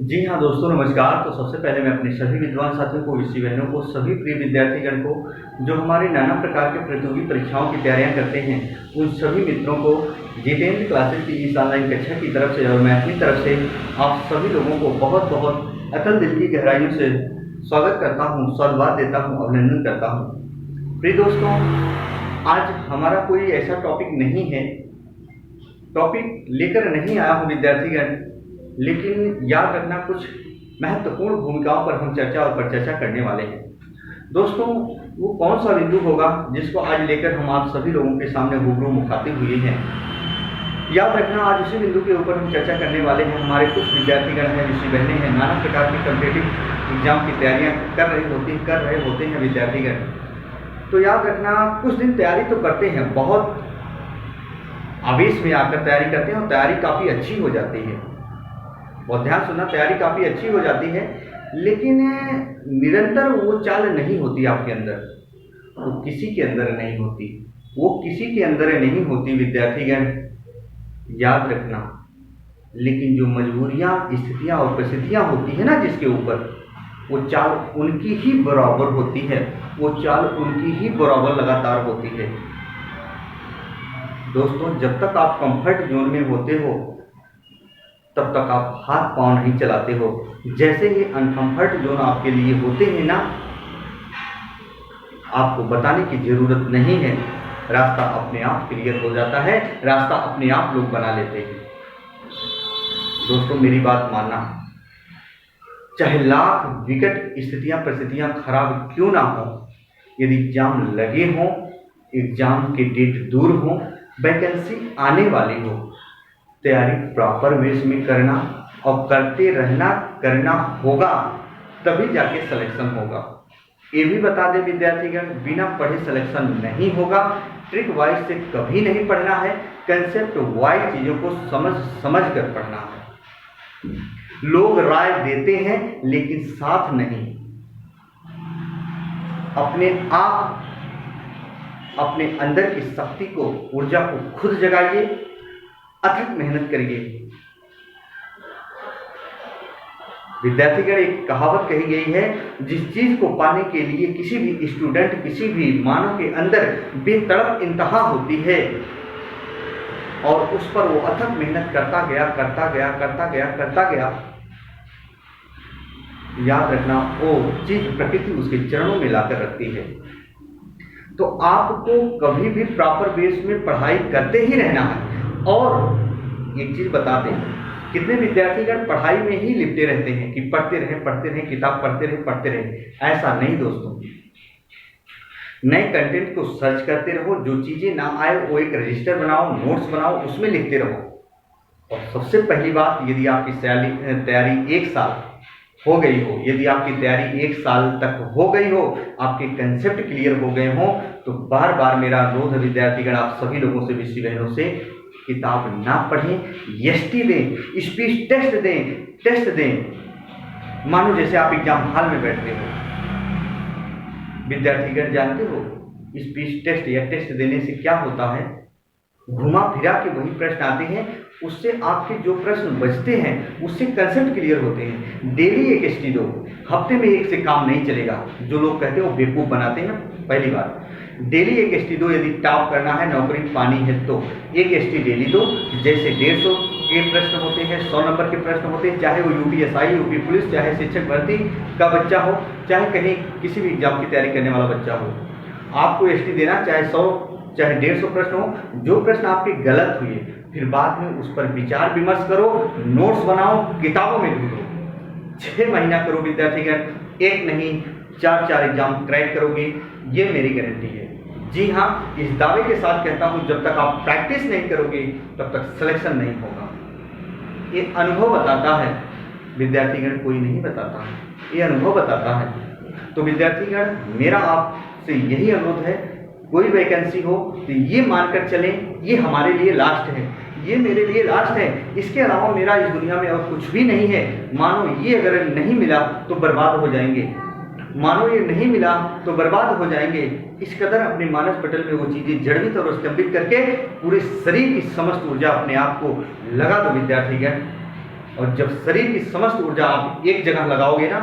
जी हाँ दोस्तों, नमस्कार। तो सबसे पहले मैं अपने सभी विद्वान साथियों को, ऋषि बहनों को, सभी प्रिय विद्यार्थीगण को जो हमारे नाना प्रकार के प्रतियोगी परीक्षाओं की तैयारियां करते हैं, उन सभी मित्रों को जितेंद्र क्लासेस की इस ऑनलाइन कक्षा की तरफ से और मैं अपनी तरफ से आप सभी लोगों को बहुत बहुत अतल दिल की गहराइयों से स्वागत करता हूँ, साधुवाद देता हूँ, अभिनंदन करता हूँ। प्रिय दोस्तों, आज हमारा कोई ऐसा टॉपिक नहीं है, टॉपिक लेकर नहीं आया हूँ विद्यार्थीगण, लेकिन याद रखना कुछ महत्वपूर्ण भूमिकाओं पर हम चर्चा और परिचर्चा करने वाले हैं। दोस्तों, वो कौन सा बिंदु होगा जिसको आज लेकर हम आप सभी लोगों के सामने रूबरू मुखातिब हुए हैं। याद रखना, आज उसी बिंदु के ऊपर हम चर्चा करने वाले हैं। हमारे कुछ विद्यार्थीगण हैं, ऋषि बहनें हैं, नाना प्रकार की कॉम्पिटिटिव एग्जाम की तैयारियां कर रहे होते हैं विद्यार्थीगण। तो याद रखना, कुछ दिन तैयारी तो करते हैं, बहुत आवेश में आकर तैयारी करते हैं और तैयारी काफ़ी अच्छी हो जाती है। बहुत ध्यान सुनना, तैयारी काफ़ी अच्छी हो जाती है, लेकिन निरंतर वो चाल नहीं होती आपके अंदर, वो किसी के अंदर नहीं होती, वो किसी के अंदर नहीं होती विद्यार्थीगण, याद रखना। लेकिन जो मजबूरियाँ, स्थितियाँ और परिस्थितियाँ होती है ना जिसके ऊपर, वो चाल उनकी ही बराबर होती है, वो चाल उनकी ही बराबर लगातार होती है। दोस्तों, जब तक आप कंफर्ट जोन में होते हो तब तक आप हाथ पांव नहीं चलाते हो। जैसे ही अनकंफर्ट जोन आपके लिए होते हैं ना, आपको बताने की जरूरत नहीं है, रास्ता अपने आप क्लियर हो जाता है, रास्ता अपने आप लोग बना लेते हैं। दोस्तों, मेरी बात मानना, चाहे लाख विकट स्थितियां परिस्थितियां खराब क्यों ना हो, यदि एग्जाम लगे हों, एग्जाम के डेट दूर हो, वैकेंसी आने वाली हो, तैयारी प्रॉपर वेज में करना और करते रहना, करना होगा, तभी जाके सिलेक्शन होगा। ये भी बता दें विद्यार्थीगण, बिना पढ़े सिलेक्शन नहीं होगा। ट्रिक वाइज से कभी नहीं पढ़ना है, कंसेप्ट वाइज चीज़ों को समझ कर पढ़ना है। लोग राय देते हैं लेकिन साथ नहीं। अपने आप, अपने अंदर की शक्ति को, ऊर्जा को खुद जगाइए, अथक मेहनत करिए। विद्यार्थीगण, एक कहावत कही गई है, जिस चीज को पाने के लिए किसी भी स्टूडेंट, किसी भी मानव के अंदर बेतड़प इंतहा होती है और उस पर वो अथक मेहनत करता गया, याद रखना, वो चीज प्रकृति उसके चरणों में लाकर रखती है। तो आपको कभी भी प्रॉपर बेस में पढ़ाई करते ही रहना है। और एक चीज बता दें, कितने विद्यार्थीगण पढ़ाई में ही लिपटे रहते हैं कि पढ़ते रहे, किताब पढ़ते रहे। ऐसा नहीं दोस्तों, नए कंटेंट को सर्च करते रहो, जो चीजें ना आए वो एक रजिस्टर बनाओ, नोट्स बनाओ, उसमें लिखते रहो। और सबसे पहली बात, यदि आपकी तैयारी 1 साल हो गई हो, यदि आपकी तैयारी 1 साल तक हो गई हो, आपके कंसेप्ट क्लियर हो गए हो, तो बार बार मेरा अनुरोध है विद्यार्थीगण, आप सभी लोगों से, ऋषि बहनों से, किताब ना पढ़ें, एसटी दें, स्पीच टेस्ट दें, मानो जैसे आप एग्जाम हॉल में बैठते हो। विद्यार्थीगण, जानते हो स्पीच टेस्ट या टेस्ट देने से क्या होता है? घुमा फिरा के वही प्रश्न आते हैं, उससे आपके जो प्रश्न बचते हैं उससे कंसेप्ट क्लियर होते हैं। डेली एक एसटी दो, हफ्ते में एक से काम नहीं चलेगा। जो लोग कहते हैं वो बेवकूफ़ बनाते हैं। पहली बात, डेली एक एसटी दो, यदि टॉप करना है, नौकरी पानी है तो एक एसटी डेली दो। जैसे 150 के प्रश्न होते हैं, 100 नंबर के प्रश्न होते हैं, चाहे वो यूपीएसआई, यूपी पुलिस, चाहे शिक्षक भर्ती का बच्चा हो, चाहे कहीं किसी भी एग्जाम की तैयारी करने वाला बच्चा हो, आपको एसटी देना, चाहे 100 चाहे 150 प्रश्न हो। जो प्रश्न आपके गलत हुए, फिर बाद में उस पर विचार विमर्श करो, नोट्स बनाओ, किताबों में ढूंढो। 6 महीना करो विद्यार्थीगण, एक नहीं 4 एग्जाम क्रैक करोगे, ये मेरी गारंटी है। जी हाँ, इस दावे के साथ कहता हूँ, जब तक आप प्रैक्टिस नहीं करोगे तब तक सिलेक्शन नहीं होगा। ये अनुभव बताता है विद्यार्थीगण, कोई नहीं बताता है, ये अनुभव बताता है। तो विद्यार्थीगण, मेरा आपसे यही अनुरोध है, कोई वैकेंसी हो तो ये मानकर चलें, ये हमारे लिए लास्ट है, ये मेरे लिए लास्ट है, इसके अलावा मेरा इस दुनिया में और कुछ भी नहीं है। मानो ये अगर नहीं मिला तो बर्बाद हो जाएंगे, मानो ये नहीं मिला तो बर्बाद हो जाएंगे। इस कदर अपने मानस पटल में वो चीज़ें जड़वित और स्तंभित करके पूरे शरीर की समस्त ऊर्जा अपने आप को लगा दो विद्यार्थीगण। और जब शरीर की समस्त ऊर्जा आप एक जगह लगाओगे ना,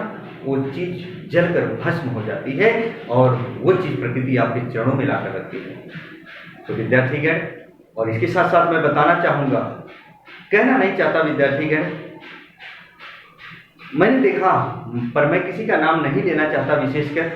वो चीज जलकर भस्म हो जाती है और वो चीज प्रकृति आपके चरणों में लाकर रखती है। तो विद्यार्थीगण, और इसके साथ साथ मैं बताना चाहूंगा, कहना नहीं चाहता विद्यार्थीगण, मैंने देखा, पर मैं किसी का नाम नहीं लेना चाहता, विशेषकर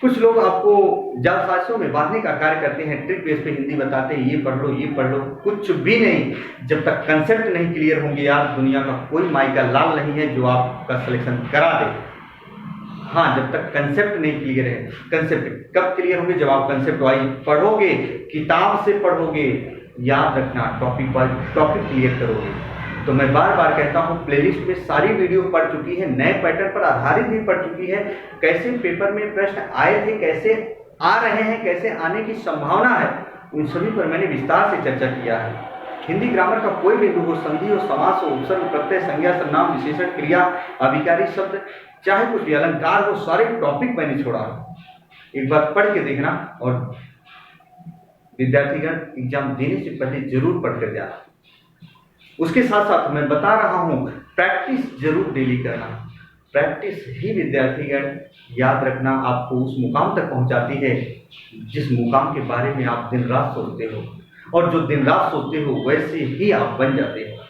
कुछ लोग आपको जालसाजिशों में बांधने का कार्य करते हैं, ट्रिक बेस पे हिंदी बताते हैं, ये पढ़ लो ये पढ़ लो, कुछ भी नहीं। जब तक कंसेप्ट नहीं क्लियर होंगे यार, दुनिया का कोई माई का लाल नहीं है जो आपका सिलेक्शन करा दे। हाँ, जब तक कंसेप्ट नहीं क्लियर है। कंसेप्ट कब क्लियर होंगे? जब आप कंसेप्ट वाइज पढ़ोगे, किताब से पढ़ोगे, याद रखना, टॉपिक वाइज टॉपिक क्लियर करोगे। तो मैं बार बार कहता हूँ, प्लेलिस्ट में सारी वीडियो पढ़ चुकी है, नए पैटर्न पर आधारित भी पढ़ चुकी है, कैसे पेपर में प्रश्न आए थे, कैसे आ रहे हैं, कैसे आने की संभावना है, उन सभी पर मैंने विस्तार से चर्चा किया है। हिंदी ग्रामर का कोई बिंदु हो, संधि हो, समास हो, उपसर्ग, प्रत्यय, संज्ञा, सर्वनाम, विशेषण, क्रिया, अभिकारी शब्द, चाहे कुछ भी, अलंकार हो, सारे टॉपिक मैंने छोड़ा है। एक बार पढ़ के देखना, और विद्यार्थीगण एग्जाम देने से पहले जरूर पढ़ कर जाना। उसके साथ साथ मैं बता रहा हूं, प्रैक्टिस जरूर डेली करना। प्रैक्टिस ही विद्यार्थीगण, याद रखना, आपको उस मुकाम तक पहुंचाती है जिस मुकाम के बारे में आप दिन रात सोचते हो, और जो दिन रात सोचते हो वैसे ही आप बन जाते हो।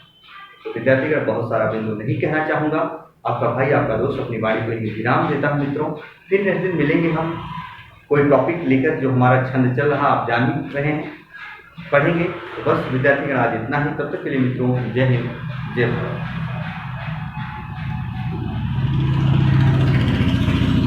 तो विद्यार्थीगण, बहुत सारा बिंदु नहीं कहना चाहूंगा, आपका भाई, आपका दोस्त अपनी वाणी को ही विराम देता हूं। मित्रों, फिर नेक्स्ट दिन मिलेंगे हम कोई टॉपिक लेकर, जो हमारा छंद चल रहा आप जान रहे हैं, पढ़ेंगे। तो बस विद्यार्थीगण, आज इतना ही। तब तक के लिए मित्रों, जय हिंद, जय भारत।